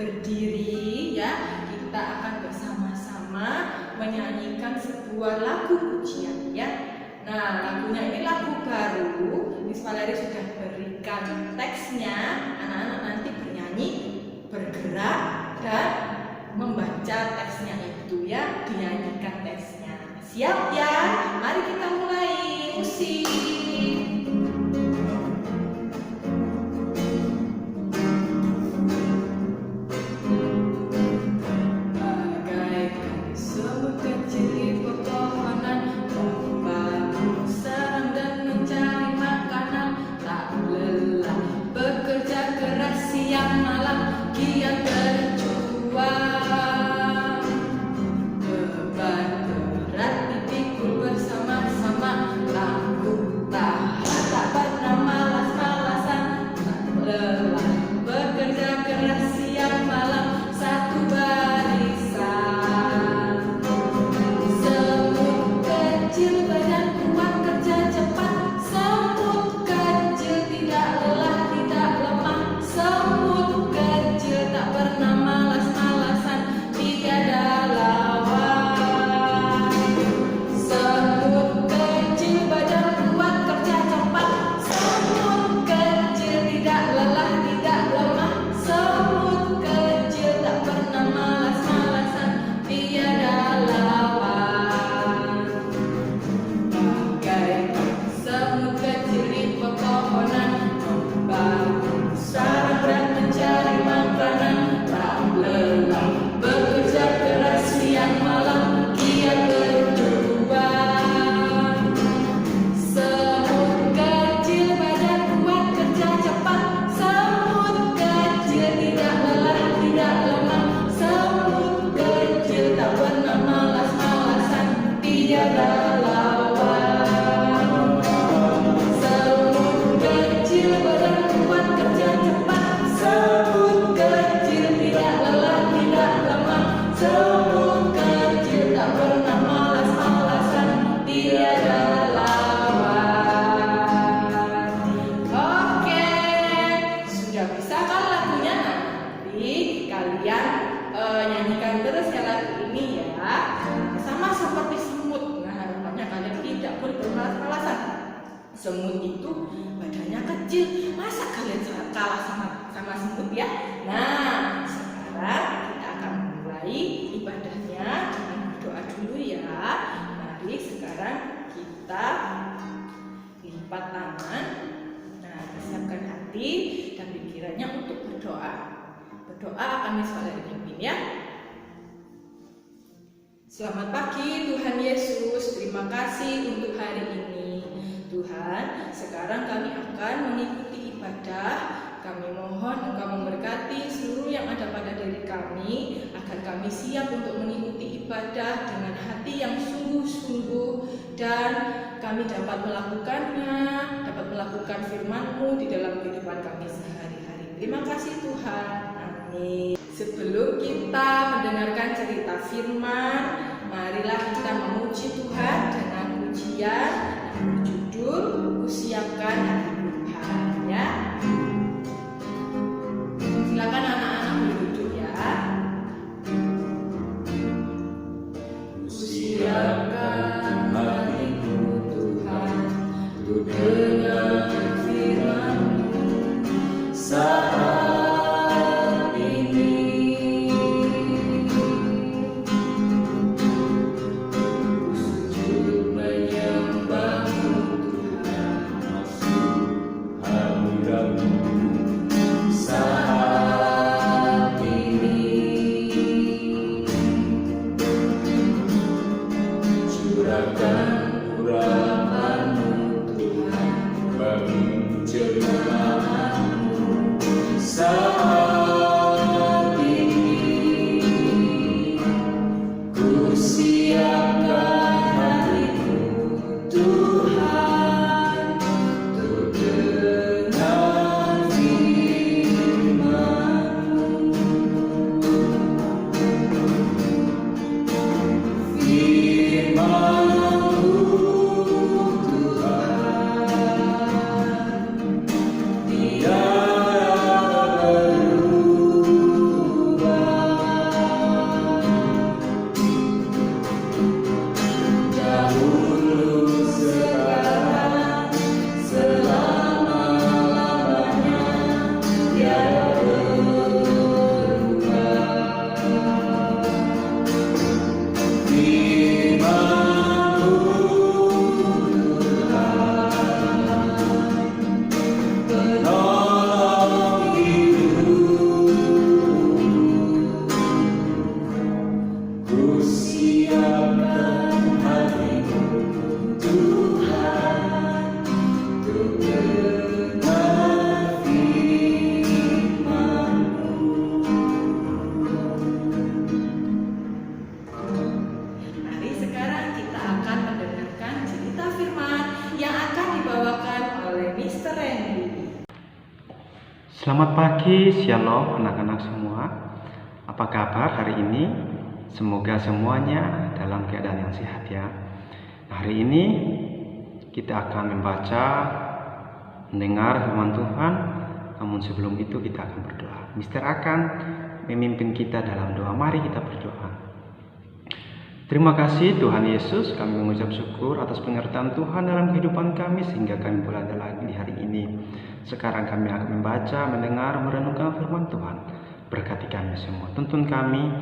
berdiri ya, kita akan bersama-sama menyanyikan sebuah lagu pujian ya. Nah, lagunya ini lagu baru. Miss Valerie sudah berikan teksnya. Anak-anak nanti bernyanyi, bergerak dan membaca teksnya itu ya, dinyanyikan teksnya. Siap ya? Mari kita mulai. Musik. Nyanyikan terus ya lagu ini ya, sama seperti semut. Nah, harapannya kalian tidak bermalas-malasan. Semut itu badannya kecil, masa kalian kalah sama semut ya? Nah, sekarang kita akan mulai ibadahnya dengan berdoa dulu ya. Mari sekarang kita lipat tangan. Nah, siapkan hati dan pikirannya untuk berdoa. Berdoa akan Miss Valerie pimpin ya. Selamat pagi Tuhan Yesus, terima kasih untuk hari ini. Tuhan, sekarang kami akan mengikuti ibadah. Kami mohon Engkau memberkati seluruh yang ada pada diri kami, agar kami siap untuk mengikuti ibadah dengan hati yang sungguh-sungguh, dan kami dapat melakukannya, dapat melakukan firman-Mu di dalam kehidupan kami sehari-hari. Terima kasih Tuhan. Amin. Sebelum kita mendengarkan cerita firman, marilah kita memuji Tuhan dengan pujian yang berjudul "Kusiapkan Hati Tuhan" ya. Silakan anak-anak duduk ya. Kusiapkan hatiku Tuhan untuk dengar firman-Mu saat Sujud menyembah-Mu Tuhan, Selamat pagi, shalom anak-anak semua. Apa kabar hari ini? Semoga semuanya dalam keadaan yang sehat ya. Hari ini kita akan membaca, mendengar firman Tuhan. Namun sebelum itu kita akan berdoa. Mister akan memimpin kita dalam doa. Mari kita berdoa. Terima kasih Tuhan Yesus, kami mengucap syukur atas penyertaan Tuhan dalam kehidupan kami sehingga kami boleh ada lagi di hari ini. Sekarang kami akan membaca, mendengar, merenungkan firman Tuhan. Berkati kami semua, tuntun kami,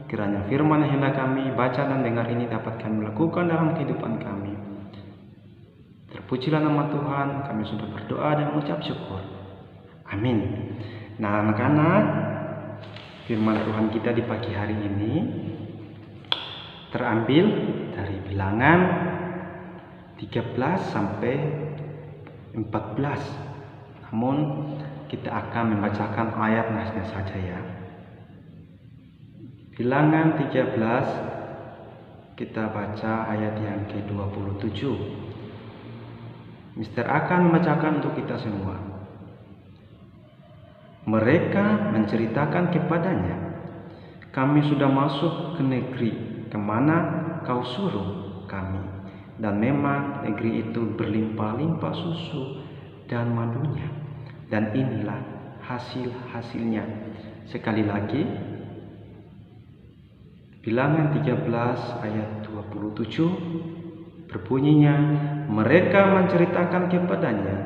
kiranya firman yang hendak kami baca dan dengar ini dapat kami lakukan dalam kehidupan kami. Terpujilah nama Tuhan, kami sudah berdoa dan mengucap syukur. Amin. Nah anak-anak, firman Tuhan kita di pagi hari ini terambil dari Bilangan 13 sampai 14. Namun kita akan membacakan ayat nasnya saja ya. Bilangan 13 kita baca ayat yang ke-27. Mister akan membacakan untuk kita semua. Mereka menceritakan kepadanya, kami sudah masuk ke negeri kemana kau suruh kami, dan memang negeri itu berlimpah-limpah susu dan madunya, dan inilah hasil-hasilnya. Sekali lagi, Bilangan 13 ayat 27 berbunyinya, mereka menceritakan kepadanya,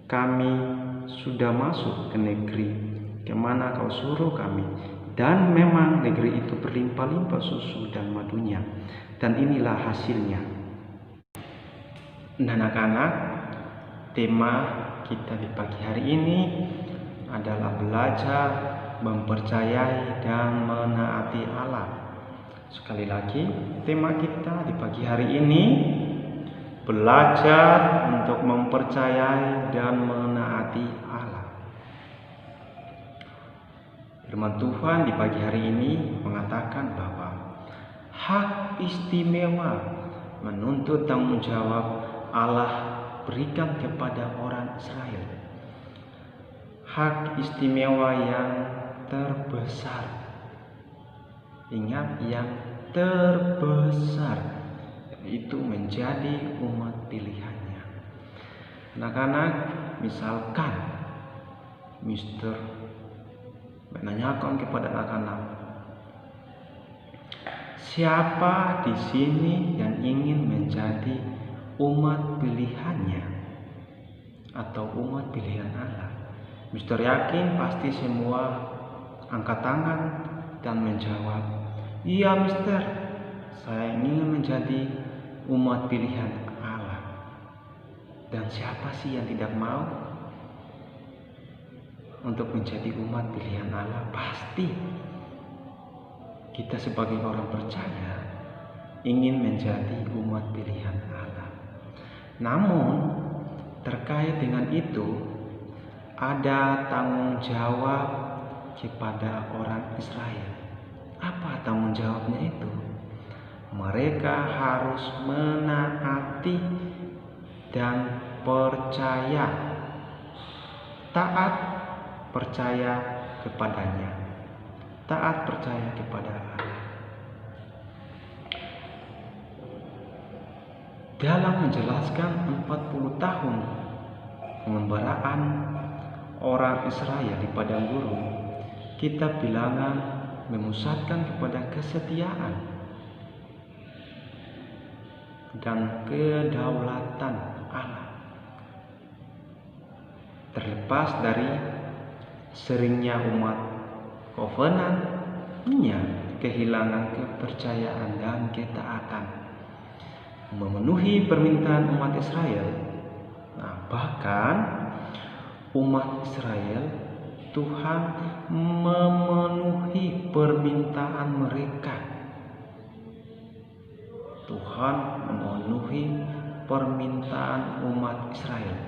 kami sudah masuk ke negeri kemana kau suruh kami, dan memang negeri itu berlimpah-limpah susu dan madunya, dan inilah hasilnya. Nah, anak-anak, tema kita di pagi hari ini adalah belajar, mempercayai, dan menaati Allah. Sekali lagi, tema kita di pagi hari ini belajar untuk mempercayai dan menaati Allah. Firman Tuhan di pagi hari ini mengatakan bahwa hak istimewa menuntut tanggung jawab Allah berikan kepada orang Israel. Hak istimewa yang terbesar. Ingat, yang terbesar, yaitu menjadi umat pilihannya. Anak-anak, misalkan Mister menanyakan kepada anak-anak, siapa di sini yang ingin menjadi umat pilihannya atau umat pilihan Allah? Mister yakin pasti semua angkat tangan dan menjawab, iya Mister, saya ingin menjadi umat pilihan Allah. Dan siapa sih yang tidak mau untuk menjadi umat pilihan Allah? Pasti kita sebagai orang percaya ingin menjadi umat pilihan Allah. Namun terkait dengan itu ada tanggung jawab kepada orang Israel. Apa tanggung jawabnya itu? Mereka harus menaati dan percaya, taat percaya kepadanya, taat percaya kepada Allah. Dalam menjelaskan 40 tahun pengembaraan orang Israel di padang gurun, kitab Bilangan memusatkan kepada kesetiaan dan kedaulatan Allah. Terlepas dari seringnya umat kovenannya kehilangan kepercayaan dan ketaatan memenuhi permintaan umat Israel. Nah, bahkan umat Israel, Tuhan memenuhi permintaan mereka. Tuhan memenuhi permintaan umat Israel.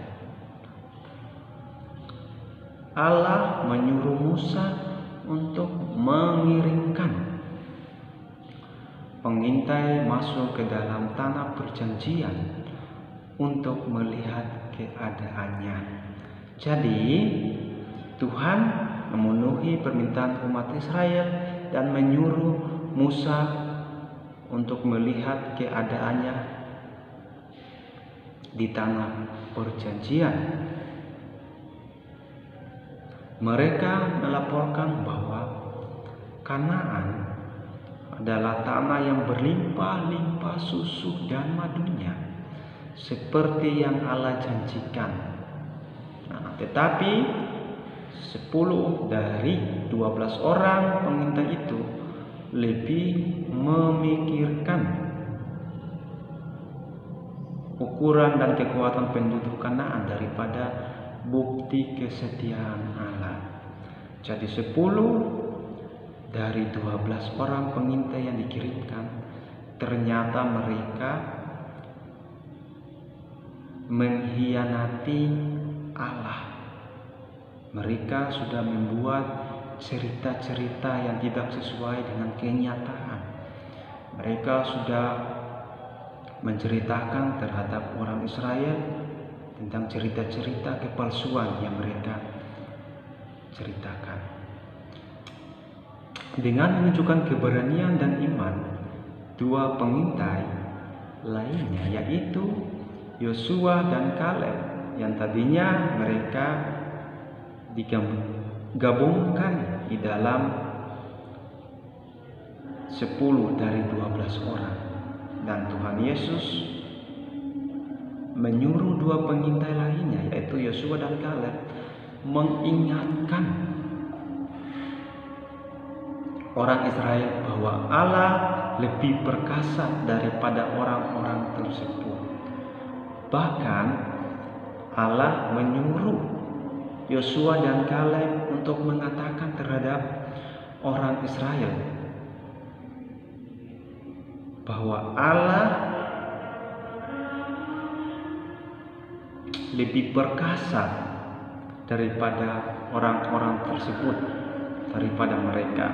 Allah menyuruh Musa untuk mengirimkan pengintai masuk ke dalam tanah perjanjian untuk melihat keadaannya. Jadi Tuhan memenuhi permintaan umat Israel dan menyuruh Musa untuk melihat keadaannya di tanah perjanjian. Mereka melaporkan bahwa Kanaan adalah tanah yang berlimpah-limpah susu dan madunya, seperti yang Allah janjikan. Tetapi 10 dari 12 orang pengintai itu lebih memikirkan ukuran dan kekuatan penduduk Kanaan daripada bukti kesetiaan Allah. Jadi 10 dari 12 orang pengintai yang dikirimkan, ternyata mereka mengkhianati Allah. Mereka sudah membuat cerita-cerita yang tidak sesuai dengan kenyataan. Mereka sudah menceritakan terhadap orang Israel tentang cerita-cerita kepalsuan yang mereka ceritakan. Dengan menunjukkan keberanian dan iman, dua pengintai lainnya, yaitu Yosua dan Kaleb, yang tadinya mereka digabungkan di dalam 10 dari 12 orang, dan Tuhan Yesus menyuruh dua pengintai lainnya, yaitu Yosua dan Kaleb, mengingatkan orang Israel bahwa Allah lebih perkasa daripada orang-orang tersebut. Bahkan Allah menyuruh Yosua dan Kaleb untuk mengatakan terhadap orang Israel bahwa Allah lebih perkasa daripada orang-orang tersebut, daripada mereka.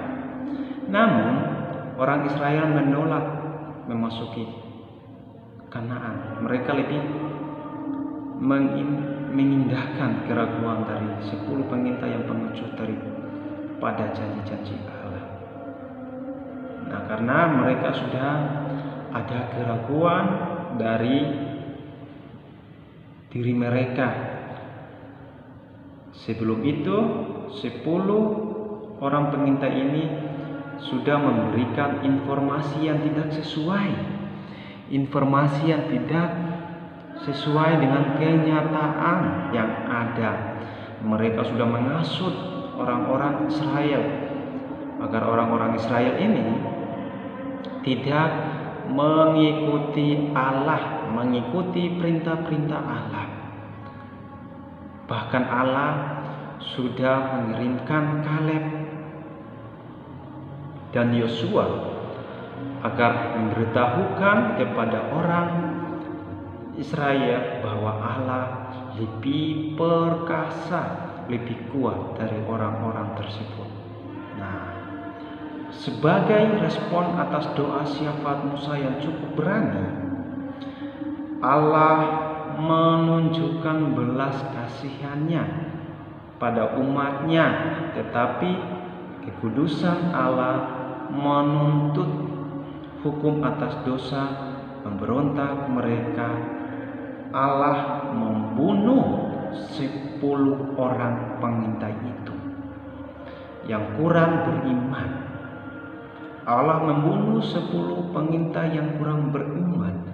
Namun orang Israel menolak memasuki Kanaan. Mereka lebih mengindahkan keraguan dari 10 pengintai yang pengecut daripada janji-janji Allah. Karena mereka sudah ada keraguan dari diri mereka. Sebelum itu 10 orang pengintai ini sudah memberikan informasi yang tidak sesuai, informasi yang tidak sesuai dengan kenyataan yang ada. Mereka sudah menghasut orang-orang Israel agar orang-orang Israel ini tidak mengikuti Allah, mengikuti perintah-perintah Allah. Bahkan Allah sudah mengirimkan Kaleb dan Yosua agar memberitahukan kepada orang Israel bahwa Allah lebih perkasa, lebih kuat dari orang-orang tersebut. Sebagai respon atas doa syafaat Musa yang cukup berani, Allah menunjukkan belas kasihannya pada umatnya, tetapi kekudusan Allah menuntut hukum atas dosa pemberontak mereka. Allah membunuh 10 orang pengintai itu yang kurang beriman. Allah membunuh 10 pengintai yang kurang beriman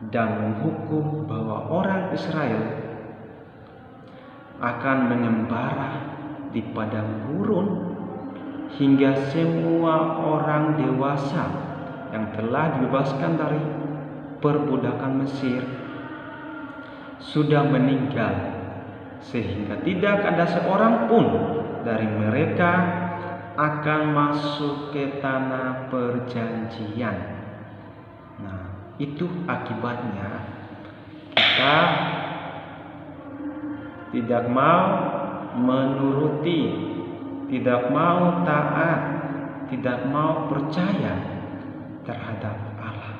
dan menghukum bahwa orang Israel akan mengembara di padang gurun hingga semua orang dewasa yang telah dibebaskan dari perbudakan Mesir sudah meninggal, sehingga tidak ada seorang pun dari mereka akan masuk ke tanah perjanjian. Itu akibatnya kita tidak mau menuruti, tidak mau taat, tidak mau percaya terhadap Allah.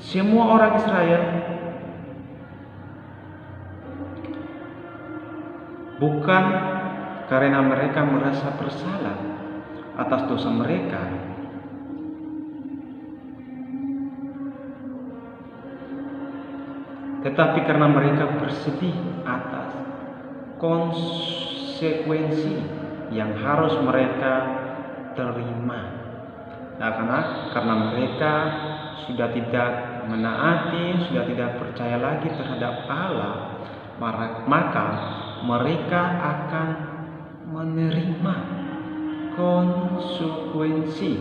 Semua orang Israel bukan karena mereka merasa bersalah atas dosa mereka, tetapi karena mereka bersedih atas konsekuensi yang harus mereka terima. Nah, karena mereka sudah tidak menaati, sudah tidak percaya lagi terhadap Allah, maka mereka akan menerima konsekuensi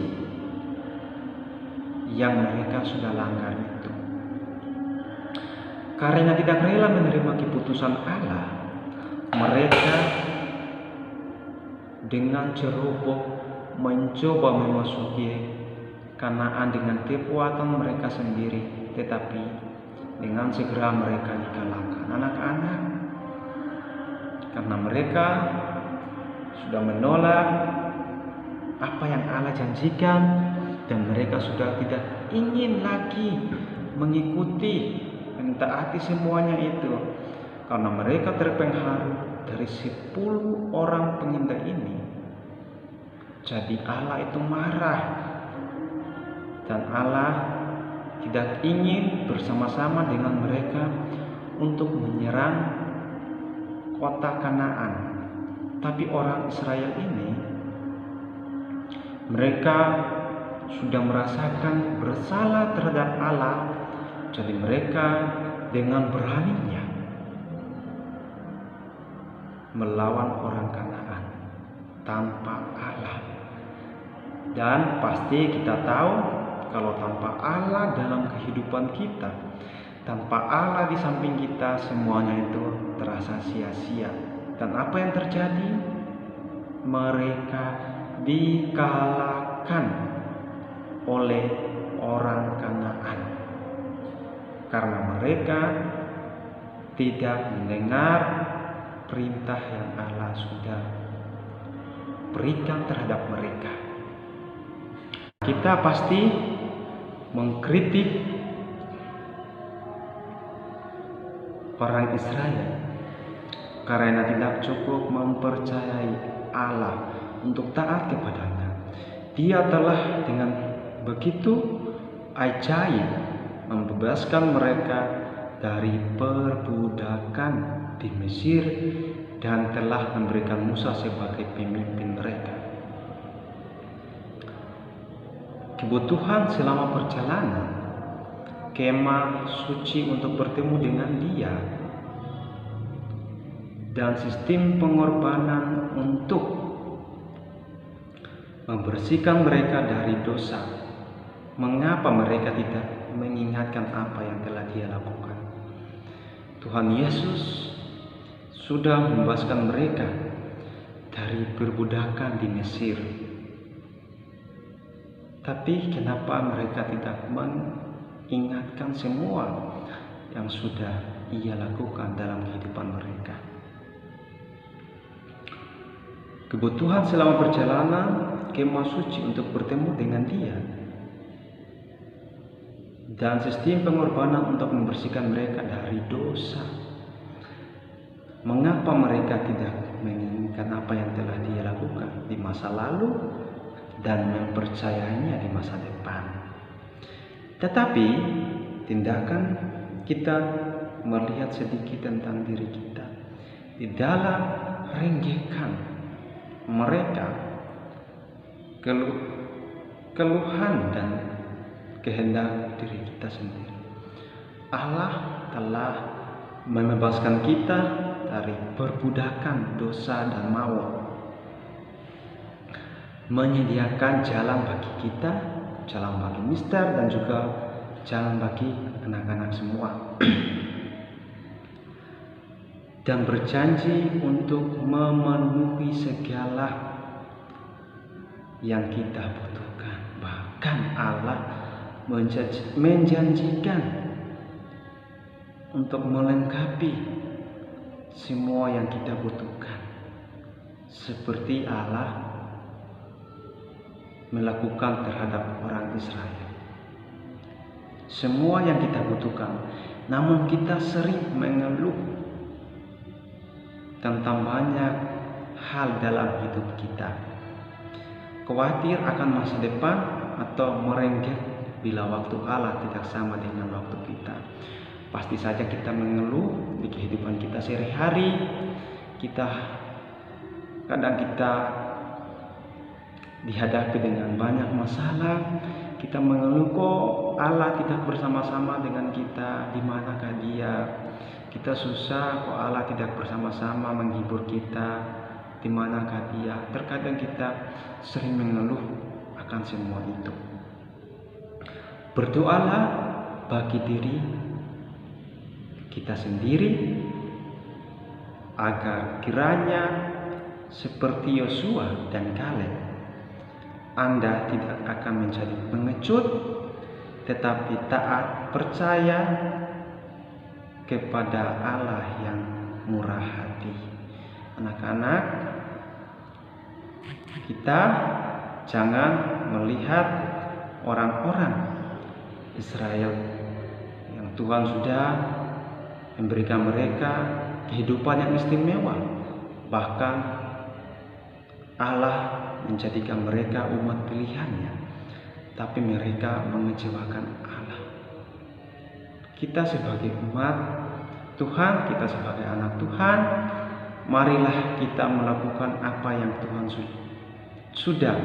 yang mereka sudah langgar itu. Karena tidak rela menerima keputusan Allah, mereka dengan ceroboh mencoba memasuki Kanaan dengan kekuatan mereka sendiri, tetapi dengan segera mereka dikalahkan. Anak-anak, karena mereka sudah menolak apa yang Allah janjikan, dan mereka sudah tidak ingin lagi mengikuti, mentaati semuanya itu, karena mereka terpengaruh dari 10 orang pengintai ini. Jadi Allah itu marah, dan Allah tidak ingin bersama-sama dengan mereka untuk menyerang kota Kanaan. Tapi orang Israel ini, mereka sudah merasakan bersalah terhadap Allah, jadi mereka dengan beraninya melawan orang Kanaan tanpa Allah. Dan pasti kita tahu, kalau tanpa Allah dalam kehidupan kita, tanpa Allah di samping kita, semuanya itu terasa sia-sia. Dan apa yang terjadi? Mereka dikalahkan oleh orang Kanaan karena mereka tidak mendengar perintah yang Allah sudah berikan terhadap mereka. Kita pasti mengkritik orang Israel karena tidak cukup mempercayai Allah untuk taat kepadanya. Dia telah dengan begitu ajaib membebaskan mereka dari perbudakan di Mesir dan telah memberikan Musa sebagai pemimpin mereka. Kebutuhan selama perjalanan, kemah suci untuk bertemu dengan Dia, dan sistem pengorbanan untuk membersihkan mereka dari dosa. Mengapa mereka tidak mengingatkan apa yang telah Dia lakukan? Tuhan Yesus sudah membebaskan mereka dari perbudakan di Mesir. Tapi kenapa mereka tidak mengingatkan semua yang sudah Ia lakukan dalam kehidupan mereka? Kebutuhan selama perjalanan kemah suci untuk bertemu dengan Dia, dan sistem pengorbanan untuk membersihkan mereka dari dosa. Mengapa mereka tidak menginginkan apa yang telah Dia lakukan di masa lalu dan mempercayainya di masa depan? Tetapi tindakan kita melihat sedikit tentang diri kita di dalam renggekan mereka, keluhan dan kehendak diri kita sendiri. Allah telah membebaskan kita dari perbudakan dosa dan maut, menyediakan jalan bagi kita, jalan bagi Mister dan juga jalan bagi anak-anak semua, dan berjanji untuk memenuhi segala yang kita butuhkan. Bahkan Allah menjanjikan untuk melengkapi semua yang kita butuhkan, seperti Allah melakukan terhadap orang Israel. Semua yang kita butuhkan, namun kita sering mengeluh tentang banyak hal dalam hidup kita. Khawatir akan masa depan atau merengek bila waktu Allah tidak sama dengan waktu kita. Pasti saja kita mengeluh di kehidupan kita sehari-hari. Kadang kita dihadapi dengan banyak masalah. Kita mengeluh, kok Allah tidak bersama-sama dengan kita, di manakah Dia? Kita susah, kok Allah tidak bersama-sama menghibur kita, di manakah Dia? Terkadang kita sering mengeluh akan semua itu. Berdoalah bagi diri kita sendiri agar kiranya seperti Yosua dan Kaleb, Anda tidak akan menjadi pengecut, tetapi taat, percaya kepada Allah yang murah hati. Anak-anak, kita jangan melihat orang-orang Israel yang Tuhan sudah memberikan mereka kehidupan yang istimewa. Bahkan Allah menjadikan mereka umat pilihannya, tapi mereka mengecewakan Allah. Kita sebagai umat Tuhan, kita sebagai anak Tuhan, marilah kita melakukan apa yang Tuhan sudah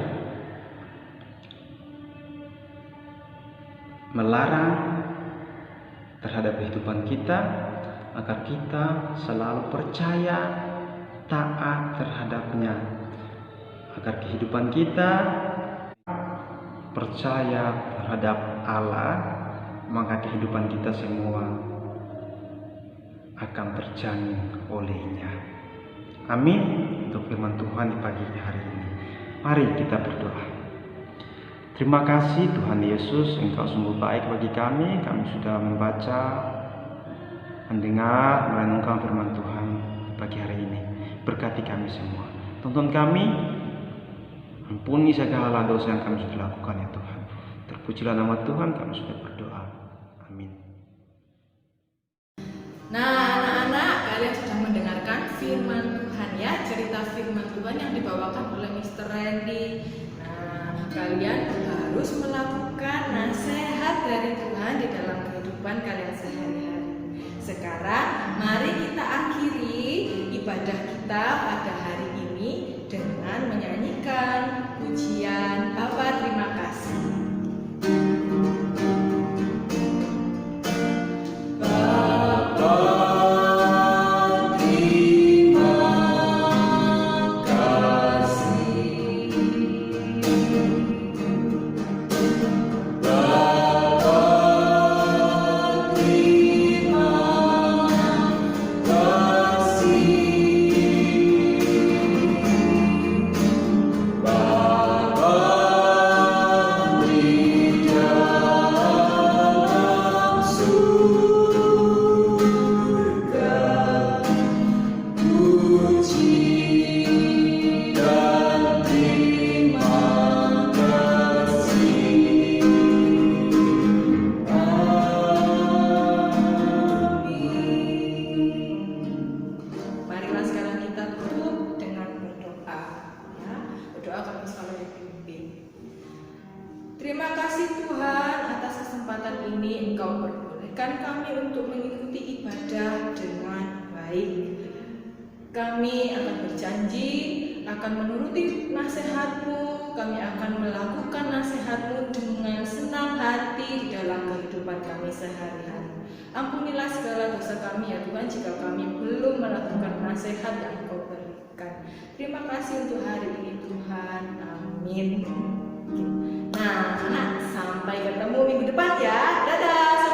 melarang terhadap kehidupan kita, agar kita selalu percaya, taat terhadapnya, agar kehidupan kita percaya terhadap Allah, maka kehidupan kita semua akan terjamin olehnya. Amin. Untuk firman Tuhan di pagi hari ini, mari kita berdoa. Terima kasih Tuhan Yesus, Engkau sungguh baik bagi kami. Kami sudah membaca, mendengar, merenungkan firman Tuhan pagi hari ini. Berkati kami semua, tuntun kami, ampuni segala dosa yang kami sudah lakukan ya Tuhan. Terpujilah nama Tuhan, kami sudah berdoa. Amin. Nah, anak-anak, kalian sudah mendengarkan firman Tuhan ya, cerita firman Tuhan yang dibawakan oleh Mr. Randy. Nah, kalian harus melakukan nasihat dari Tuhan di dalam kehidupan kalian sehari-hari. Sekarang, mari kita akhiri ibadah kita pada hari ini dengan menyanyikan pujian Bapa terima kasih. Terima kasih Tuhan atas kesempatan ini Engkau perbolehkan kami untuk mengikuti ibadah dengan baik. Kami akan berjanji akan menuruti nasihat-Mu, kami akan melakukan nasihat-Mu dengan senang hati di dalam kehidupan kami sehari-hari. Ampunilah segala dosa kami ya Tuhan jika kami belum melakukan nasihat yang Engkau berikan. Terima kasih untuk hari ini Tuhan. Amin. Nah, anak, sampai ketemu minggu depan ya. Dadah.